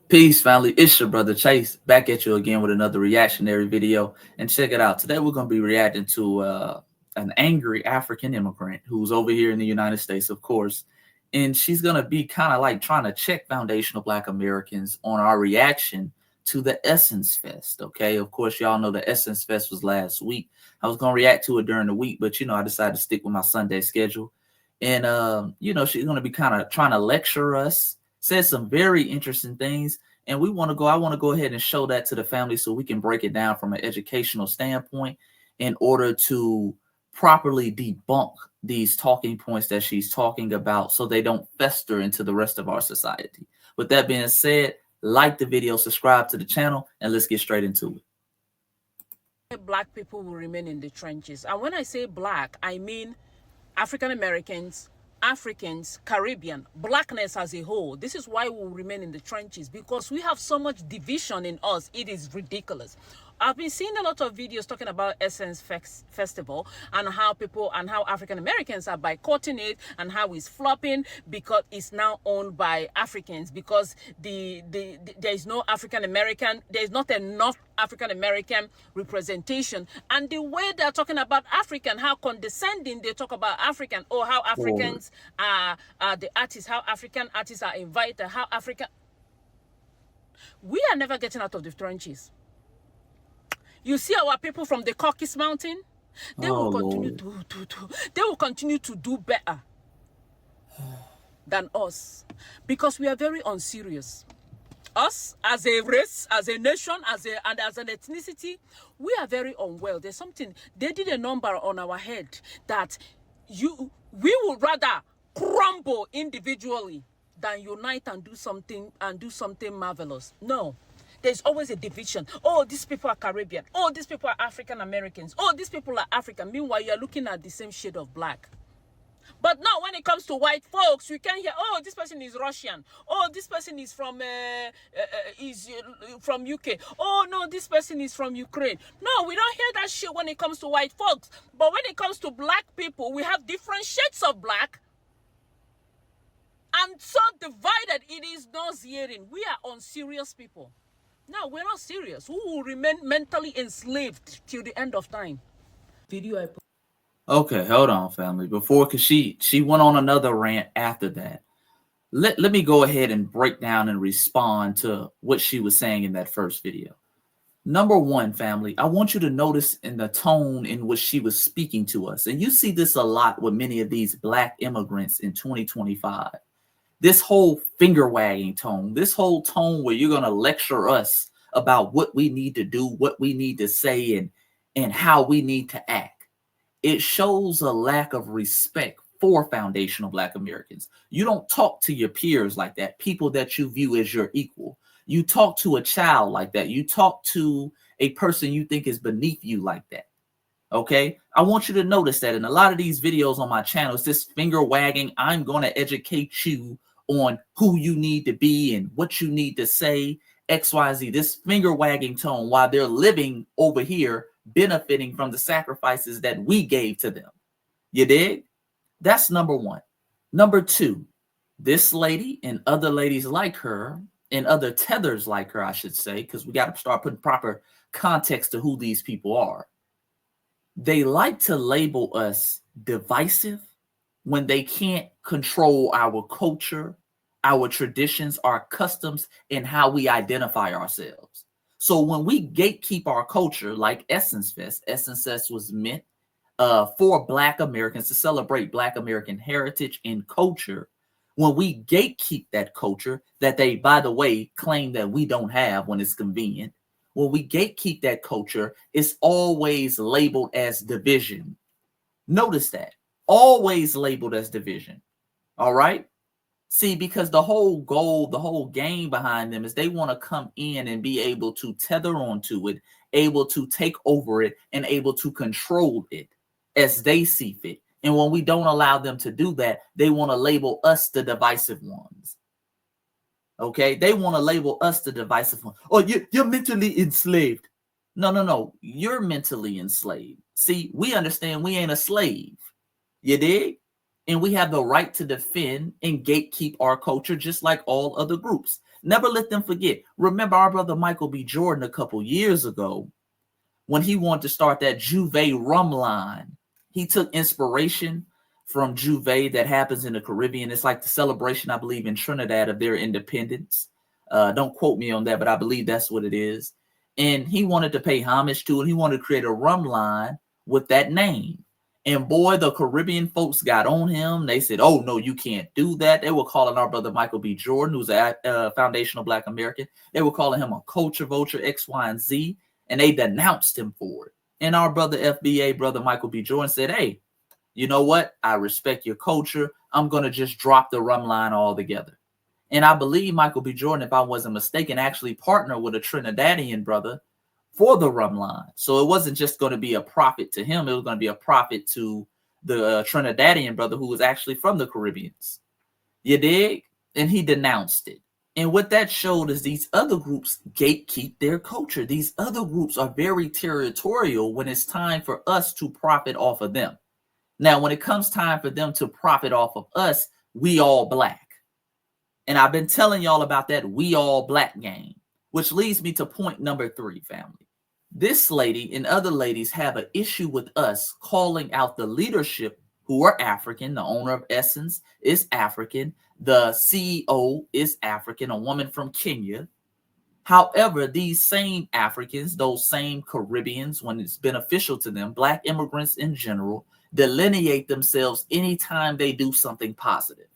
Peace, family. It's your brother Chase back at you again with another reactionary video. And check it out. Today we're going to be reacting to an angry African immigrant who's over here in the United States, of course. And she's going to be kind of like trying to check foundational Black Americans on our reaction to the Essence Fest. Okay. Of course, y'all know the Essence Fest was last week. I was going to react to it during the week, but I decided to stick with my Sunday schedule. And, she's going to be kind of trying to lecture us, said some very interesting things, and I want to go ahead and show that to the family so we can break it down from an educational standpoint in order to properly debunk these talking points that she's talking about so they don't fester into the rest of our society. With that being said, like the video, subscribe to the channel, and let's get straight into it. Black people will remain in the trenches. And when I say black, I mean African Americans, Africans, Caribbean, blackness as a whole. This is why we will remain in the trenches, because we have so much division in us. It is ridiculous. I've been seeing a lot of videos talking about Essence Festival and how African Americans are boycotting it and how it's flopping because it's now owned by Africans, because there is no African American, there is not enough African American representation. And the way they're talking about African, how condescending they talk about African, or how Africans are the artists, how African artists are invited, how African. We are never getting out of the trenches. You see our people from the Caucasus Mountain, they will continue to do better than us, because we are very unserious. Us as a race, as a nation, as an ethnicity, we are very unwell. There's something, they did a number on our head that we would rather crumble individually than unite and do something marvelous. No. There's always a division. Oh, these people are Caribbean. Oh, these people are African Americans. Oh, these people are African. Meanwhile, you're looking at the same shade of black. But now, when it comes to white folks, we can hear, oh, this person is Russian. Oh, this person is from UK. Oh, no, this person is from Ukraine. No, we don't hear that shit when it comes to white folks. But when it comes to black people, we have different shades of black. And so divided, it is nauseating. We are unserious people. No, we're not serious. We will remain mentally enslaved till the end of time. Video I put. Okay, hold on, family. Because she went on another rant after that. Let me go ahead and break down and respond to what she was saying in that first video. Number one, family, I want you to notice in the tone in which she was speaking to us. And you see this a lot with many of these Black immigrants in 2025. This whole finger wagging tone, this whole tone where you're going to lecture us about what we need to do, what we need to say, and how we need to act. It shows a lack of respect for foundational Black Americans. You don't talk to your peers like that, people that you view as your equal. You talk to a child like that. You talk to a person you think is beneath you like that. Okay, I want you to notice that in a lot of these videos on my channel, it's this finger wagging. I'm going to educate you on who you need to be and what you need to say, XYZ, this finger wagging tone, while they're living over here, benefiting from the sacrifices that we gave to them. You dig? That's number one. Number two, this lady and other ladies like her and other tethers like her, I should say, because we got to start putting proper context to who these people are. They like to label us divisive when they can't control our culture, our traditions, our customs, and how we identify ourselves. So when we gatekeep our culture, like Essence Fest was meant for Black Americans to celebrate Black American heritage and culture. When we gatekeep that culture that they, by the way, claim that we don't have when it's convenient, when we gatekeep that culture, it's always labeled as division. Notice that. Always labeled as division. All right? See, because the whole goal, the whole game behind them is they want to come in and be able to tether onto it, able to take over it, and able to control it as they see fit. And when we don't allow them to do that, they want to label us the divisive ones. Okay? They want to label us the divisive ones. Oh, you're mentally enslaved. No. You're mentally enslaved. See, we understand we ain't a slave. You dig? And we have the right to defend and gatekeep our culture just like all other groups. Never let them forget. Remember our brother Michael B. Jordan a couple years ago when he wanted to start that Juve rum line. He took inspiration from Juve that happens in the Caribbean. It's like the celebration, I believe, in Trinidad of their independence. Don't quote me on that, but I believe that's what it is. And he wanted to pay homage to it. He wanted to create a rum line with that name. And boy, the Caribbean folks got on him. They said, oh, no, you can't do that. They were calling our brother Michael B. Jordan, who's a foundational Black American. They were calling him a culture vulture, X, Y, and Z. And they denounced him for it. And our brother FBA, brother Michael B. Jordan, said, hey, you know what? I respect your culture. I'm going to just drop the rum line altogether. And I believe Michael B. Jordan, if I wasn't mistaken, actually partnered with a Trinidadian brother for the rum line. So it wasn't just going to be a profit to him. It was going to be a profit to the Trinidadian brother who was actually from the Caribbeans. You dig? And he denounced it. And what that showed is these other groups gatekeep their culture. These other groups are very territorial when it's time for us to profit off of them. Now, when it comes time for them to profit off of us, we all Black. And I've been telling y'all about that we all Black game, which leads me to point number 3, family. This lady and other ladies have an issue with us calling out the leadership who are African. The owner of Essence is African. The CEO is African, a woman from Kenya. However, these same Africans, those same Caribbeans, when it's beneficial to them, Black immigrants in general, delineate themselves anytime they do something positive.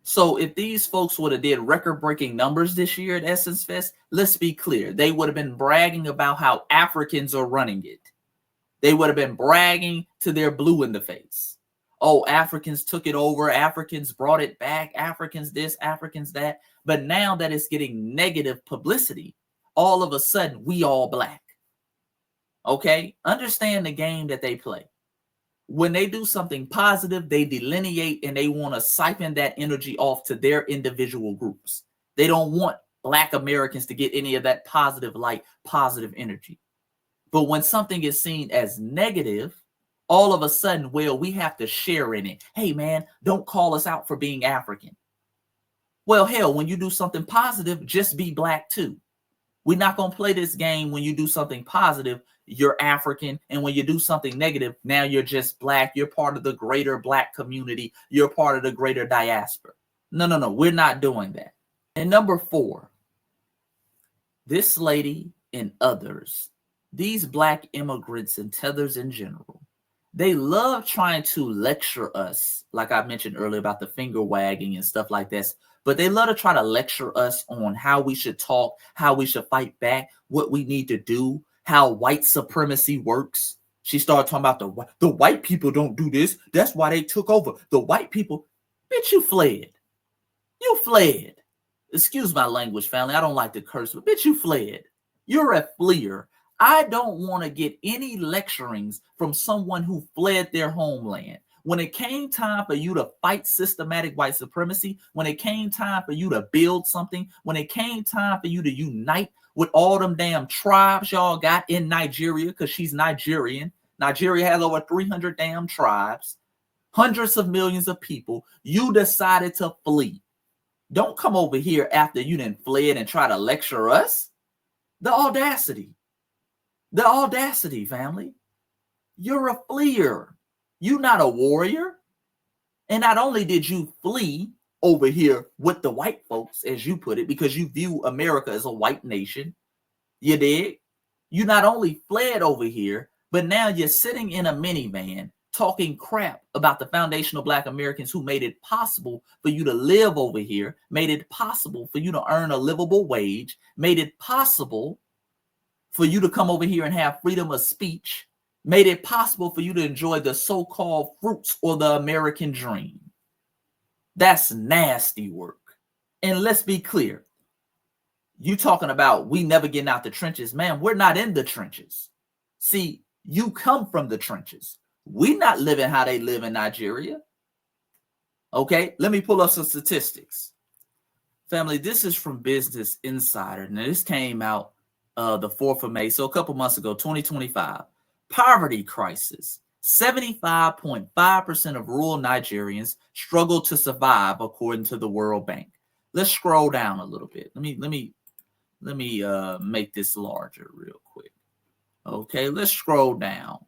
So if these folks would have did record-breaking numbers this year at Essence Fest, let's be clear, they would have been bragging about how Africans are running it. They would have been bragging to their blue in the face. Oh, Africans took it over. Africans brought it back. Africans this, Africans that. But now that it's getting negative publicity, all of a sudden, we all Black. Okay? Understand the game that they play. When they do something positive, they delineate and they want to siphon that energy off to their individual groups. They don't want Black Americans to get any of that positive light, positive energy. But when something is seen as negative, all of a sudden, well, we have to share in it. Hey, man, don't call us out for being African. Well, hell, when you do something positive, just be Black too. We're not going to play this game when you do something positive, you're African, and when you do something negative, now you're just Black. You're part of the greater Black community. You're part of the greater diaspora. No, we're not doing that. And number 4, this lady and others, these Black immigrants and tethers in general, they love trying to lecture us, like I mentioned earlier about the finger wagging and stuff like this. But they love to try to lecture us on how we should talk, how we should fight back, what we need to do, how white supremacy works. She started talking about the white people don't do this. That's why they took over. The white people, bitch, you fled. You fled. Excuse my language, family. I don't like to curse, but bitch, you fled. You're a fleer. I don't want to get any lecturings from someone who fled their homeland. When it came time for you to fight systematic white supremacy, when it came time for you to build something, when it came time for you to unite with all them damn tribes y'all got in Nigeria, because she's Nigerian. Nigeria has over 300 damn tribes, hundreds of millions of people. You decided to flee. Don't come over here after you done fled and try to lecture us. The audacity. The audacity, family. You're a fleer. You're not a warrior. And not only did you flee over here with the white folks, as you put it, because you view America as a white nation, you dig? You not only fled over here, but now you're sitting in a minivan talking crap about the foundational Black Americans who made it possible for you to live over here, made it possible for you to earn a livable wage, made it possible for you to come over here and have freedom of speech, made it possible for you to enjoy the so-called fruits or the American dream. That's nasty work. And let's be clear. You talking about we never getting out the trenches. Man, we're not in the trenches. See, you come from the trenches. We're not living how they live in Nigeria. Okay, let me pull up some statistics. Family, this is from Business Insider. Now, this came out the 4th of May, so a couple months ago, 2025. Poverty crisis. 75.5% of rural Nigerians struggle to survive, according to the World Bank. Let's scroll down a little bit. Let me make this larger real quick. Okay, let's scroll down.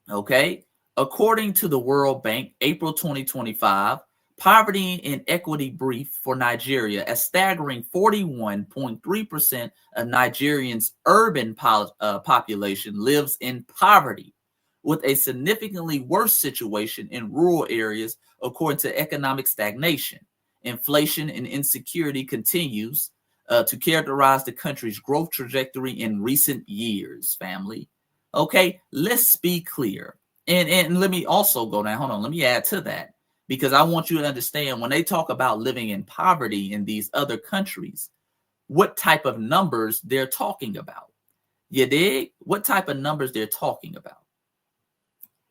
Okay, according to the World Bank, April 2025, poverty and equity brief for Nigeria, a staggering 41.3% of Nigerians' urban population lives in poverty, with a significantly worse situation in rural areas, according to economic stagnation. Inflation and insecurity continues to characterize the country's growth trajectory in recent years, family. Okay, let's be clear. And let me also go down. Hold on, let me add to that, because I want you to understand when they talk about living in poverty in these other countries, what type of numbers they're talking about. You dig? What type of numbers they're talking about.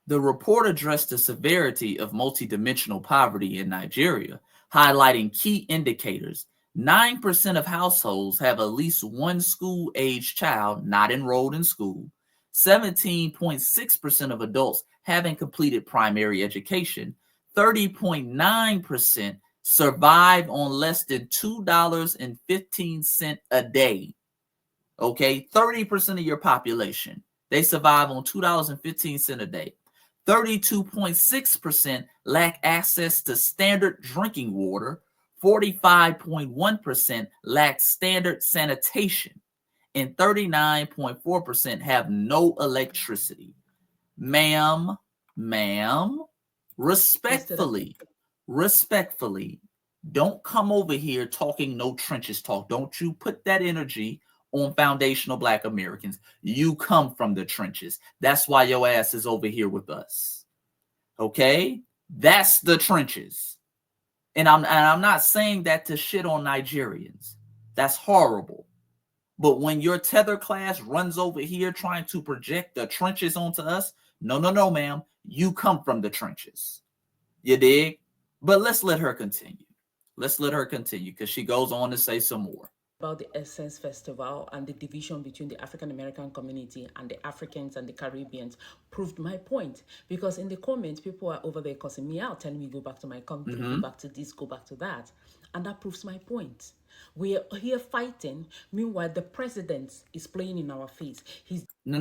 The report addressed the severity of multidimensional poverty in Nigeria, highlighting key indicators. 9% of households have at least one school-aged child not enrolled in school. 17.6% of adults haven't completed primary education. 30.9% survive on less than $2.15 a day. Okay, 30% of your population, they survive on $2.15 a day. 32.6% lack access to standard drinking water. 45.1% lack standard sanitation. And 39.4% have no electricity. Ma'am, respectfully, don't come over here talking no trenches talk. Don't you put that energy on foundational Black Americans. You come from the trenches. That's why your ass is over here with us. Okay? That's the trenches. And I'm not saying that to shit on Nigerians. That's horrible. But when your tether class runs over here trying to project the trenches onto us, no, ma'am. You come from the trenches. You dig? But let's let her continue. Because she goes on to say some more. About the Essence Festival and the division between the African American community and the Africans and the Caribbeans proved my point. Because in the comments, people are over there cussing me out, telling me go back to my country, go back to this, go back to that. And that proves my point. We are here fighting. Meanwhile, the president is playing in our face. He's No.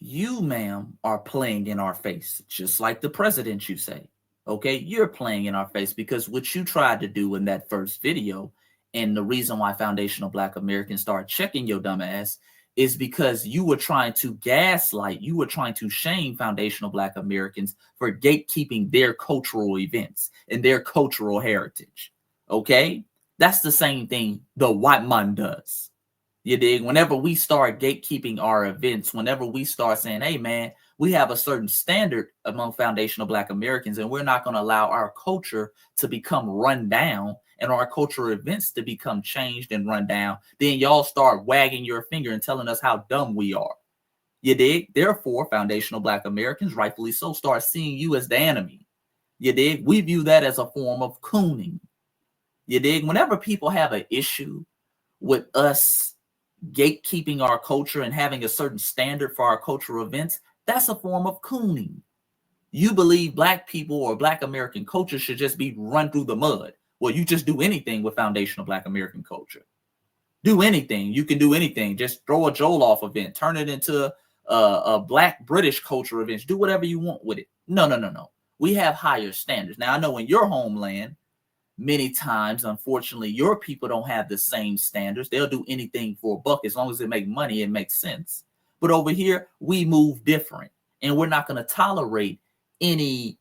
You, ma'am, are playing in our face, just like the president, you say. Okay, you're playing in our face because what you tried to do in that first video, and the reason why foundational Black Americans started checking your dumb ass, is because you were trying to gaslight, you were trying to shame foundational Black Americans for gatekeeping their cultural events and their cultural heritage. Okay, that's the same thing the white man does. You dig? Whenever we start gatekeeping our events, whenever we start saying, hey, man, we have a certain standard among foundational Black Americans, and we're not going to allow our culture to become run down and our cultural events to become changed and run down, then y'all start wagging your finger and telling us how dumb we are. You dig? Therefore, foundational Black Americans, rightfully so, start seeing you as the enemy. You dig? We view that as a form of cooning. You dig? Whenever people have an issue with us gatekeeping our culture and having a certain standard for our cultural events, that's a form of cooning. You believe Black people or Black American culture should just be run through the mud. Well, you just do anything with foundational Black American culture. Do anything. You can do anything. Just throw a Joel off event, turn it into a Black British culture event. Do whatever you want with it. No. We have higher standards. Now, I know in your homeland, many times, unfortunately, your people don't have the same standards. They'll do anything for a buck as long as they make money and makes sense. But over here, we move different, and we're not going to tolerate any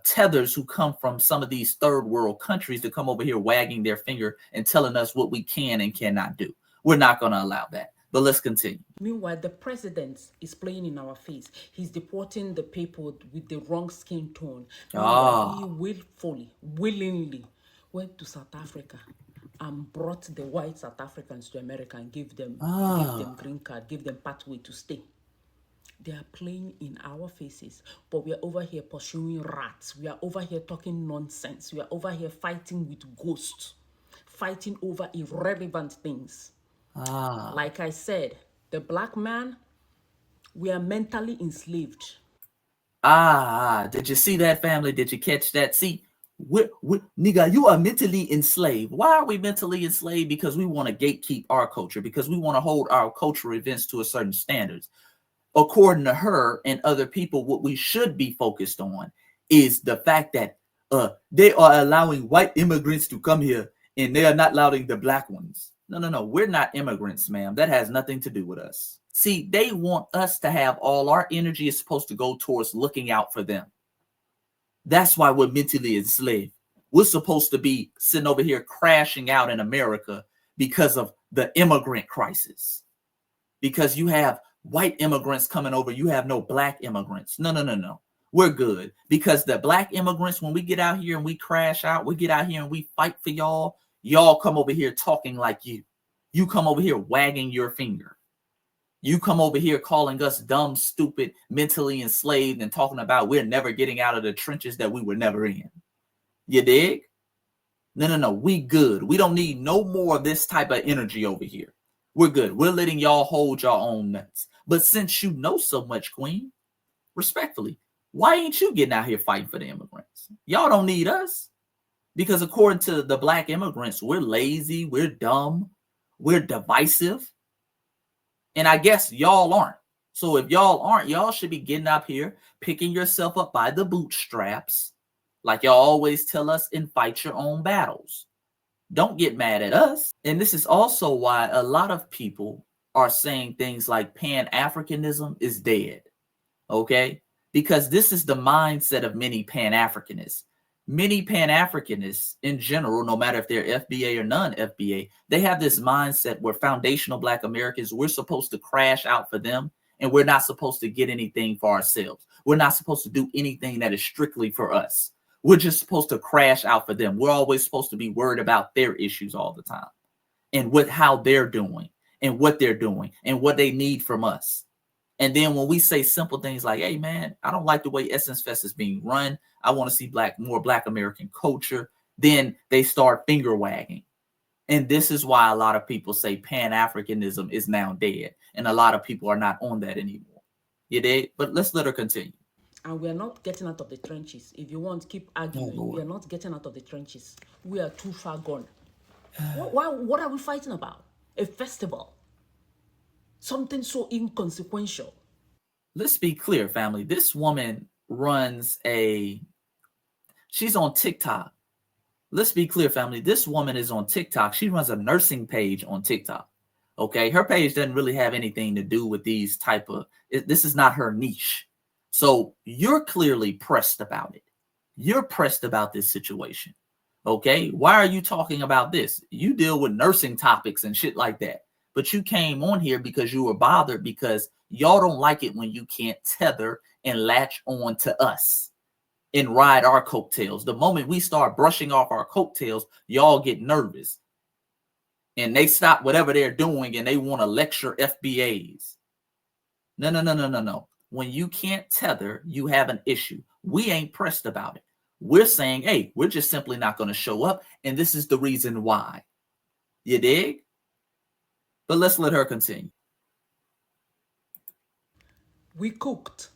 tethers who come from some of these third world countries to come over here wagging their finger and telling us what we can and cannot do. We're not going to allow that. But let's continue. Meanwhile, the president is playing in our face. He's deporting the people with the wrong skin tone. Meanwhile, he willingly went to South Africa and brought the white South Africans to America and gave them green card, gave them pathway to stay. They are playing in our faces, but we are over here pursuing rats. We are over here talking nonsense. We are over here fighting with ghosts, fighting over irrelevant things. Like I said, the Black man, we are mentally enslaved. Did you see that, family? Did you catch that? See, Nigga, you are mentally enslaved. Why are we mentally enslaved? Because we want to gatekeep our culture, because we want to hold our cultural events to a certain standards. According to her and other people, what we should be focused on is the fact that they are allowing white immigrants to come here and they are not allowing the black ones. No. We're not immigrants, ma'am. That has nothing to do with us. See, they want us to have all our energy is supposed to go towards looking out for them. That's why we're mentally enslaved. We're supposed to be sitting over here crashing out in America because of the immigrant crisis. Because you have white immigrants coming over, you have no black immigrants. No. We're good. Because the black immigrants, when we get out here and we crash out, we get out here and we fight for y'all, y'all come over here talking like you. You come over here wagging your finger. You come over here calling us dumb, stupid, mentally enslaved, and talking about we're never getting out of the trenches that we were never in. You dig? No. We good. We don't need no more of this type of energy over here. We're good. We're letting y'all hold your own nuts. But since you know so much, Queen, respectfully, why ain't you getting out here fighting for the immigrants? Y'all don't need us. Because according to the black immigrants, we're lazy, we're dumb, we're divisive. And I guess y'all aren't. So if y'all aren't, y'all should be getting up here, picking yourself up by the bootstraps, like y'all always tell us, and fight your own battles. Don't get mad at us. And this is also why a lot of people are saying things like Pan-Africanism is dead. Okay? Because this is the mindset of many Pan-Africanists. Many Pan-Africanists in general, no matter if they're FBA or non-FBA, they have this mindset where foundational Black Americans, we're supposed to crash out for them and we're not supposed to get anything for ourselves. We're not supposed to do anything that is strictly for us. We're just supposed to crash out for them. We're always supposed to be worried about their issues all the time and with how they're doing and what they're doing and what they need from us. And then when we say simple things like, hey, man, I don't like the way Essence Fest is being run. I want to see more Black American culture. Then they start finger wagging. And this is why a lot of people say Pan-Africanism is now dead. And a lot of people are not on that anymore. You did? But let's let her continue. And we are not getting out of the trenches. If you want, keep arguing. We are not getting out of the trenches. We are too far gone. What are we fighting about? A festival. Something so inconsequential. Let's be clear, family. This woman runs she's on TikTok. Let's be clear, family. This woman is on TikTok. She runs a nursing page on TikTok. Okay. Her page doesn't really have anything to do with these this is not her niche. So you're clearly pressed about it. You're pressed about this situation. Okay. Why are you talking about this? You deal with nursing topics and shit like that. But you came on here because you were bothered because y'all don't like it when you can't tether and latch on to us and ride our coattails. The moment we start brushing off our coattails, y'all get nervous. And they stop whatever they're doing and they want to lecture FBAs. No. When you can't tether, you have an issue. We ain't pressed about it. We're saying, hey, we're just simply not going to show up. And this is the reason why. You dig? But let's let her continue. We cooked,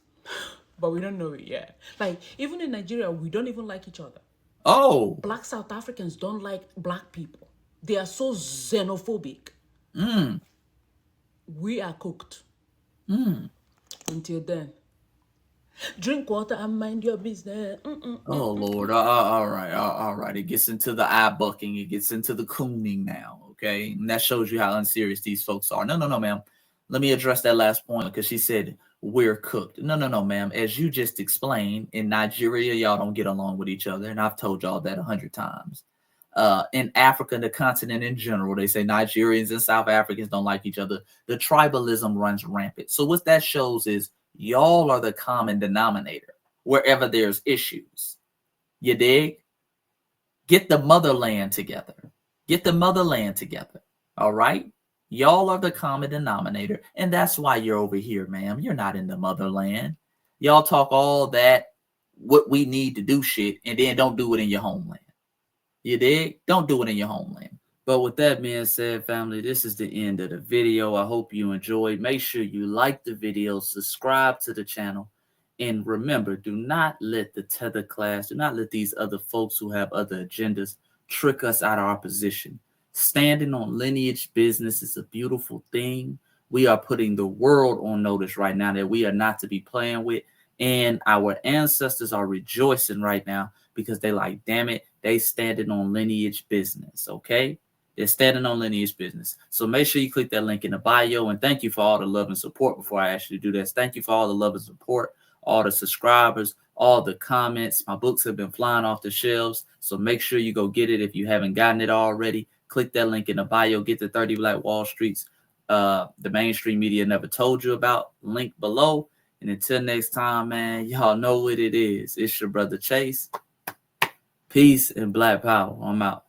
but we don't know it yet. Like, even in Nigeria, we don't even like each other. Oh. Black South Africans don't like Black people. They are so xenophobic. We are cooked. Until then. Drink water and mind your business. Oh, Lord. All right. It gets into the eye bucking. It gets into the cooning now. Okay. And that shows you how unserious these folks are. No, ma'am. Let me address that last point because she said we're cooked. No, ma'am. As you just explained, in Nigeria, y'all don't get along with each other. And I've told y'all that 100 times. In Africa, the continent in general, they say Nigerians and South Africans don't like each other. The tribalism runs rampant. So what that shows is y'all are the common denominator wherever there's issues. You dig? Get the motherland together. Get the motherland together. All right? Y'all are the common denominator. And that's why you're over here, ma'am. You're not in the motherland. Y'all talk all that, what we need to do shit, and then don't do it in your homeland. You dig? Don't do it in your homeland. But with that being said, family, this is the end of the video. I hope you enjoyed. Make sure you like the video, subscribe to the channel, And remember, do not let the tether class, do not let these other folks who have other agendas trick us out of our position. Standing on lineage business is a beautiful thing. We are putting the world on notice right now that we are not to be playing with. And our ancestors are rejoicing right now because they like, damn it, they standing on lineage business, okay? They're standing on lineage business. So make sure you click that link in the bio. And thank you for all the love and support before I actually do this. Thank you for all the love and support, all the subscribers, all the comments. My books have been flying off the shelves. So make sure you go get it if you haven't gotten it already. Click that link in the bio. Get the 30 Black Wall Streets. The mainstream media never told you about. Link below. And until next time, man, y'all know what it is. It's your brother Chase. Peace and Black power. I'm out.